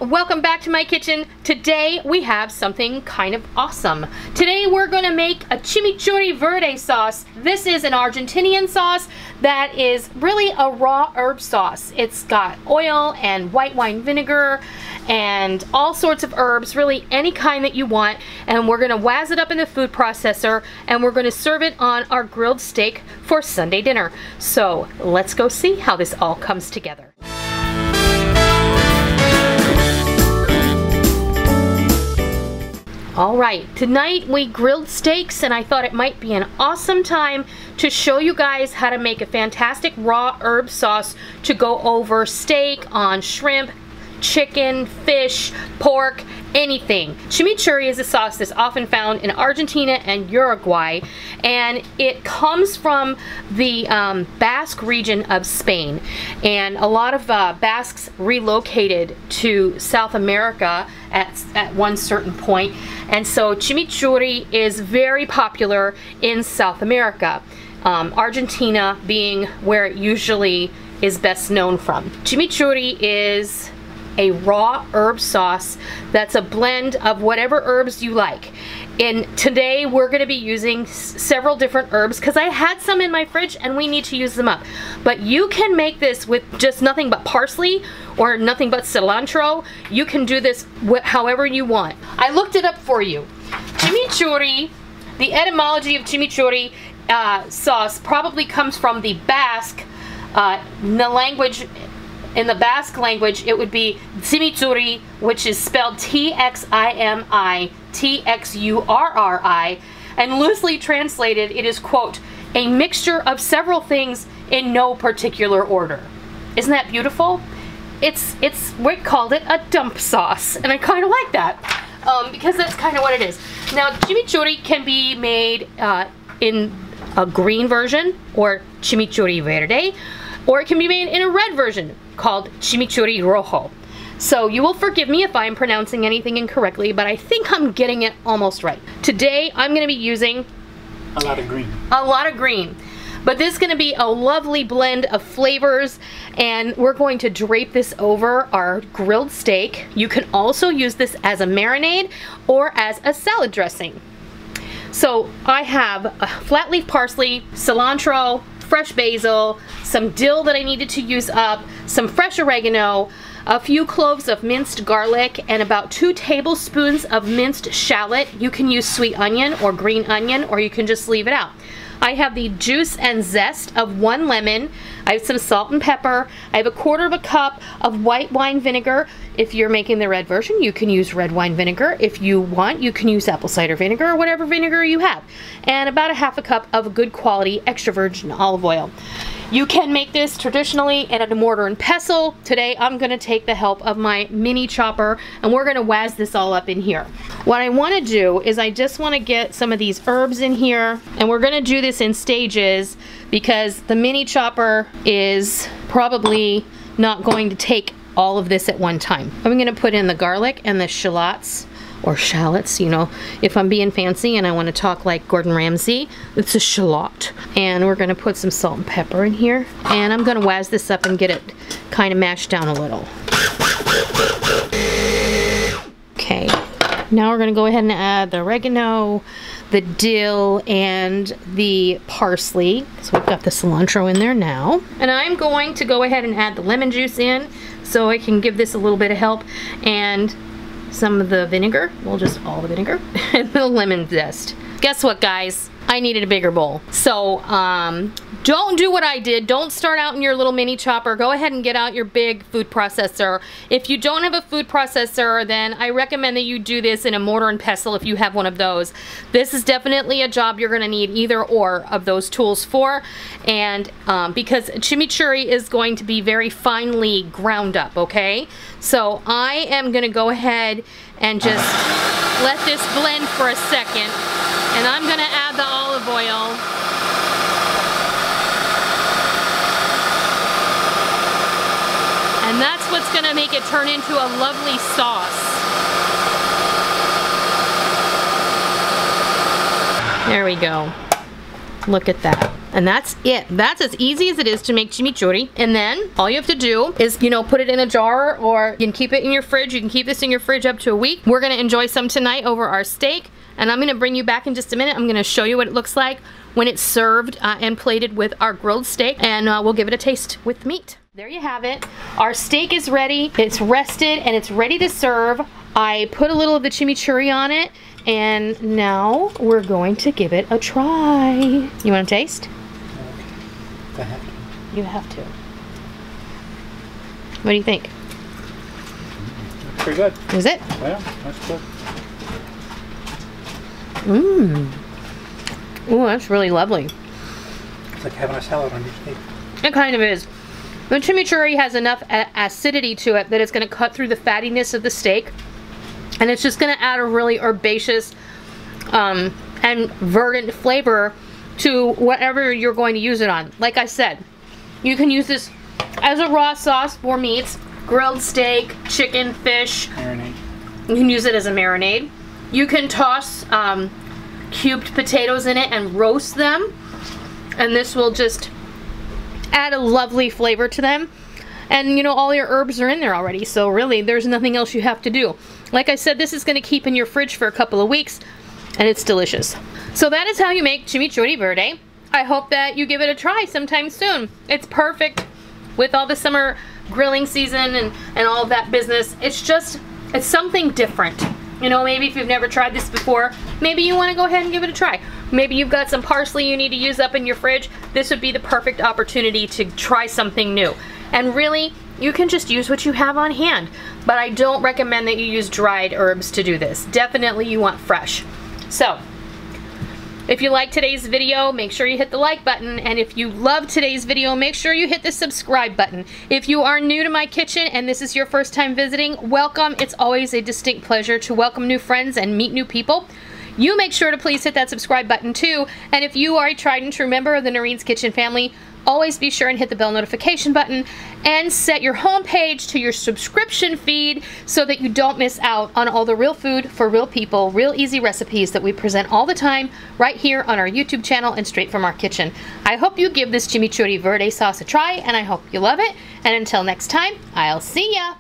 welcome back to my kitchen. Today we have something kind of awesome. Today we're gonna make a chimichurri verde sauce. This is an Argentinian sauce that is really a raw herb sauce. It's got oil and white wine vinegar and all sorts of herbs, really any kind that you want, and we're gonna wazz it up in the food processor and we're gonna serve it on our grilled steak for Sunday dinner. So let's go see how this all comes together. Alright, tonight we grilled steaks and I thought it might be an awesome time to show you guys how to make a fantastic raw herb sauce to go over steak, on shrimp, chicken, fish, pork, anything. Chimichurri is a sauce that's often found in Argentina and Uruguay, and it comes from the Basque region of Spain. And a lot of Basques relocated to South America at one certain point, and so chimichurri is very popular in South America, Argentina being where it usually is best known from. Chimichurri is a raw herb sauce that's a blend of whatever herbs you like. And today we're going to be using several different herbs because I had some in my fridge and we need to use them up. But you can make this with just nothing but parsley or nothing but cilantro. You can do this however you want. I looked it up for you. Chimichurri, the etymology of chimichurri sauce probably comes from the Basque, in the Basque language, it would be Chimichurri, which is spelled T-X-I-M-I-T-X-U-R-R-I, and loosely translated, it is, quote, a mixture of several things in no particular order. Isn't that beautiful? We called it a dump sauce, and I kind of like that, because that's kind of what it is. Now, chimichurri can be made in a green version, or chimichurri verde, or it can be made in a red version called chimichurri rojo. So you will forgive me if I'm pronouncing anything incorrectly, but I think I'm getting it almost right. Today I'm going to be using a lot of green. A lot of green. But this is going to be a lovely blend of flavors, and we're going to drape this over our grilled steak. You can also use this as a marinade or as a salad dressing. So I have a flat leaf parsley, cilantro, fresh basil, some dill that I needed to use up, some fresh oregano, a few cloves of minced garlic, and about 2 tablespoons of minced shallot. You can use sweet onion or green onion, or you can just leave it out. I have the juice and zest of 1 lemon. I have some salt and pepper. I have a 1/4 cup of white wine vinegar. If you're making the red version, you can use red wine vinegar. If you want, you can use apple cider vinegar or whatever vinegar you have. And about a 1/2 cup of good quality extra virgin olive oil. You can make this traditionally in a mortar and pestle. Today I'm going to take the help of my mini chopper and we're going to wazz this all up in here. What I want to do is I just want to get some of these herbs in here, and we're going to do this in stages because the mini chopper is probably not going to take all of this at one time. I'm going to put in the garlic and the shallots, or shallots, you know, if I'm being fancy and I want to talk like Gordon Ramsay, it's a shallot. And we're going to put some salt and pepper in here, and I'm going to wazz this up and get it kind of mashed down a little. Okay, now we're going to go ahead and add the oregano, the dill, and the parsley. So we've got the cilantro in there now. And I'm going to go ahead and add the lemon juice in so I can give this a little bit of help, and some of the vinegar, well, just all the vinegar, and the lemon zest. Guess what, guys? I needed a bigger bowl. So, don't do what I did. Don't start out in your little mini chopper. Go ahead and get out your big food processor. If you don't have a food processor, then I recommend that you do this in a mortar and pestle if you have one of those. This is definitely a job you're gonna need either or of those tools for, and because chimichurri is going to be very finely ground up, okay? So I am gonna go ahead and just let this blend for a second, and I'm gonna add the olive oil. And that's what's gonna make it turn into a lovely sauce. There we go. Look at that. And that's it. That's as easy as it is to make chimichurri. And then all you have to do is, you know, put it in a jar, or you can keep it in your fridge. You can keep this in your fridge up to a week. We're gonna enjoy some tonight over our steak. And I'm gonna bring you back in just a minute. I'm gonna show you what it looks like when it's served and plated with our grilled steak. And we'll give it a taste with the meat. There you have it. Our steak is ready. It's rested and it's ready to serve. I put a little of the chimichurri on it. And now we're going to give it a try. You want to taste? I have to. You have to. What do you think? Pretty good. Is it? Yeah, that's good. Mmm. Oh, that's really lovely. It's like having a salad on your steak. It kind of is. The chimichurri has enough acidity to it that it's going to cut through the fattiness of the steak. And it's just going to add a really herbaceous and verdant flavor to whatever you're going to use it on. Like I said, you can use this as a raw sauce for meats, grilled steak, chicken, fish. Marinade. You can use it as a marinade. You can toss cubed potatoes in it and roast them. And this will just add a lovely flavor to them. And you know, all your herbs are in there already, so really there's nothing else you have to do. Like I said, this is going to keep in your fridge for a couple of weeks, and it's delicious. So that is how you make chimichurri verde. I hope that you give it a try sometime soon. It's perfect with all the summer grilling season and all of that business. It's something different. You know, maybe if you've never tried this before, maybe you want to go ahead and give it a try. Maybe you've got some parsley you need to use up in your fridge. This would be the perfect opportunity to try something new. And really, you can just use what you have on hand. But I don't recommend that you use dried herbs to do this. Definitely you want fresh. So, if you like today's video, make sure you hit the like button. And if you love today's video, make sure you hit the subscribe button. If you are new to my kitchen and this is your first time visiting, welcome. It's always a distinct pleasure to welcome new friends and meet new people. You make sure to please hit that subscribe button too. And if you are a tried and true member of the Noreen's Kitchen family, always be sure and hit the bell notification button and set your home page to your subscription feed so that you don't miss out on all the real food for real people, real easy recipes that we present all the time right here on our YouTube channel and straight from our kitchen. I hope you give this chimichurri verde sauce a try, and I hope you love it. And until next time, I'll see ya.